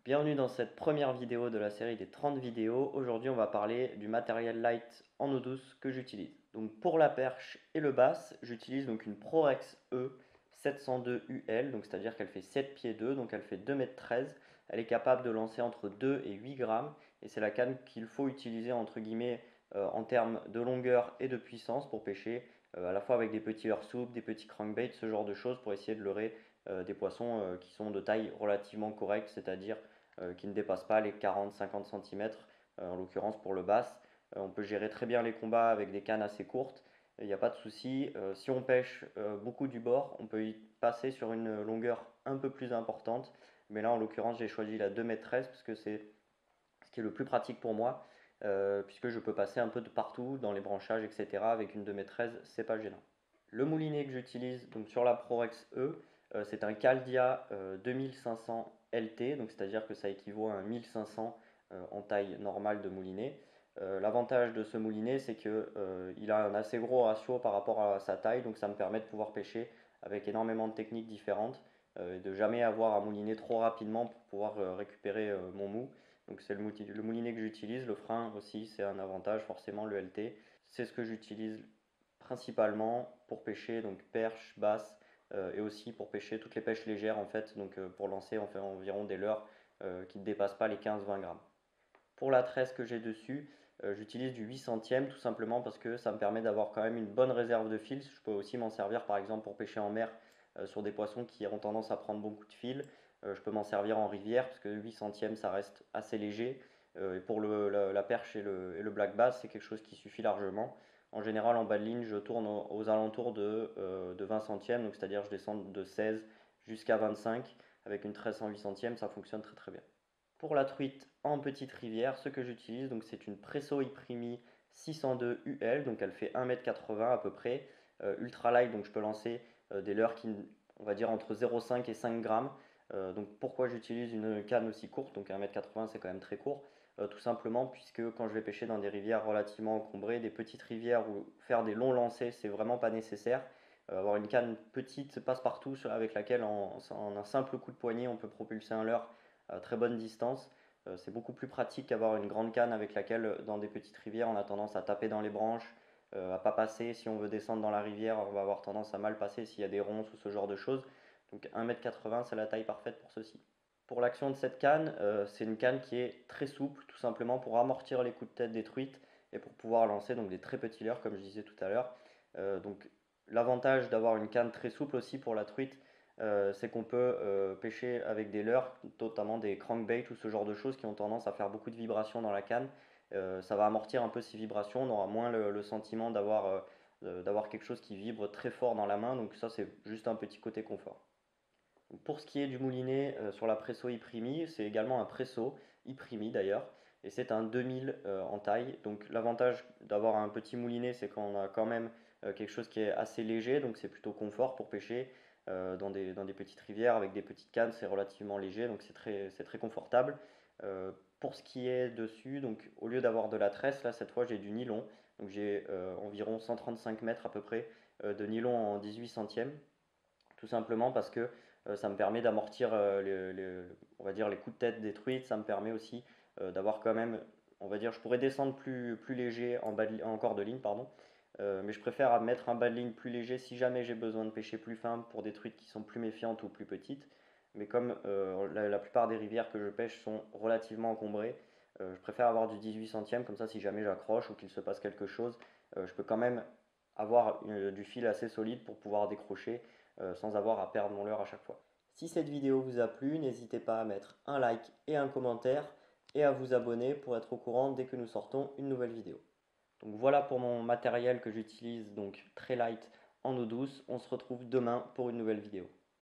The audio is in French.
Bienvenue dans cette première vidéo de la série des 30 vidéos. Aujourd'hui, on va parler du matériel light en eau douce que j'utilise. Donc pour la perche et le bass, j'utilise donc une ProRex E 702 UL, donc c'est-à-dire qu'elle fait 7 pieds 2, donc elle fait 2,13 m. Elle est capable de lancer entre 2 et 8 grammes et c'est la canne qu'il faut utiliser entre guillemets en termes de longueur et de puissance pour pêcher à la fois avec des petits leurres souples, des petits crankbaits, ce genre de choses pour essayer de leurrer des poissons qui sont de taille relativement correcte, c'est-à-dire qui ne dépassent pas les 40-50 cm, en l'occurrence pour le bass. On peut gérer très bien les combats avec des cannes assez courtes, il n'y a pas de souci. Si on pêche beaucoup du bord, on peut y passer sur une longueur un peu plus importante, mais là en l'occurrence j'ai choisi la 2,13 m parce que c'est ce qui est le plus pratique pour moi, puisque je peux passer un peu de partout dans les branchages, etc. Avec une 2,13 m, c'est pas gênant. Le moulinet que j'utilise donc sur la ProRex E, c'est un Caldia 2500 LT, donc c'est-à-dire que ça équivaut à un 1500 en taille normale de moulinet. L'avantage de ce moulinet, c'est qu'il a un assez gros ratio par rapport à sa taille, donc ça me permet de pouvoir pêcher avec énormément de techniques différentes, et de jamais avoir à mouliner trop rapidement pour pouvoir récupérer mon mou. Donc c'est le moulinet que j'utilise. Le frein aussi, c'est un avantage forcément, le LT. C'est ce que j'utilise principalement pour pêcher donc perche, basse, et aussi pour pêcher toutes les pêches légères en fait, donc pour lancer on fait environ des leurres qui ne dépassent pas les 15-20 grammes. Pour la tresse que j'ai dessus, j'utilise du 8 centièmes tout simplement parce que ça me permet d'avoir quand même une bonne réserve de fil. Je peux aussi m'en servir par exemple pour pêcher en mer sur des poissons qui ont tendance à prendre beaucoup de fil. Je peux m'en servir en rivière parce que 8 centièmes ça reste assez léger. Et pour la perche et le black bass, c'est quelque chose qui suffit largement. En général, en bas de ligne, je tourne aux alentours de 20 centièmes, donc c'est-à-dire je descends de 16 jusqu'à 25 avec une tresse en 8 centièmes, ça fonctionne très très bien. Pour la truite en petite rivière, ce que j'utilise, donc c'est une Presso Iprimi 602 UL, donc elle fait 1,80 m à peu près, ultra light, donc je peux lancer des leurres qui, on va dire, entre 0,5 et 5 grammes. Donc pourquoi j'utilise une canne aussi courte, donc 1,80 m c'est quand même très court, tout simplement puisque quand je vais pêcher dans des rivières relativement encombrées, des petites rivières où faire des longs lancers c'est vraiment pas nécessaire. Avoir une canne petite passe-partout avec laquelle en un simple coup de poignet on peut propulser un leurre à très bonne distance. C'est beaucoup plus pratique qu'avoir une grande canne avec laquelle, dans des petites rivières, on a tendance à taper dans les branches, à pas passer. Si on veut descendre dans la rivière, on va avoir tendance à mal passer s'il y a des ronces ou ce genre de choses. Donc 1,80 m, c'est la taille parfaite pour ceci. Pour l'action de cette canne, c'est une canne qui est très souple, tout simplement pour amortir les coups de tête des truites et pour pouvoir lancer donc des très petits leurres, comme je disais tout à l'heure. Donc l'avantage d'avoir une canne très souple aussi pour la truite, c'est qu'on peut pêcher avec des leurres, notamment des crankbaits ou ce genre de choses qui ont tendance à faire beaucoup de vibrations dans la canne. Ça va amortir un peu ces vibrations, on aura moins le sentiment d'avoir quelque chose qui vibre très fort dans la main, donc ça c'est juste un petit côté confort. Pour ce qui est du moulinet sur la Presso Iprimi, c'est également un Presso Iprimi d'ailleurs, et c'est un 2000 en taille. Donc l'avantage d'avoir un petit moulinet, c'est qu'on a quand même quelque chose qui est assez léger, donc c'est plutôt confort pour pêcher dans des petites rivières avec des petites cannes, c'est relativement léger, donc c'est très confortable. Pour ce qui est dessus, donc au lieu d'avoir de la tresse, là cette fois j'ai du nylon, donc j'ai environ 135 mètres à peu près de nylon en 18 centièmes. Tout simplement parce que ça me permet d'amortir on va dire les coups de tête des truites. Ça me permet aussi d'avoir quand même, on va dire, je pourrais descendre plus léger en corps de ligne, pardon. Mais je préfère mettre un bas de ligne plus léger si jamais j'ai besoin de pêcher plus fin pour des truites qui sont plus méfiantes ou plus petites. Mais comme la plupart des rivières que je pêche sont relativement encombrées, je préfère avoir du 18 centièmes, comme ça si jamais j'accroche ou qu'il se passe quelque chose, je peux quand même avoir du fil assez solide pour pouvoir décrocher sans avoir à perdre mon leurre à chaque fois. Si cette vidéo vous a plu, n'hésitez pas à mettre un like et un commentaire et à vous abonner pour être au courant dès que nous sortons une nouvelle vidéo. Donc voilà pour mon matériel que j'utilise, donc très light en eau douce. On se retrouve demain pour une nouvelle vidéo.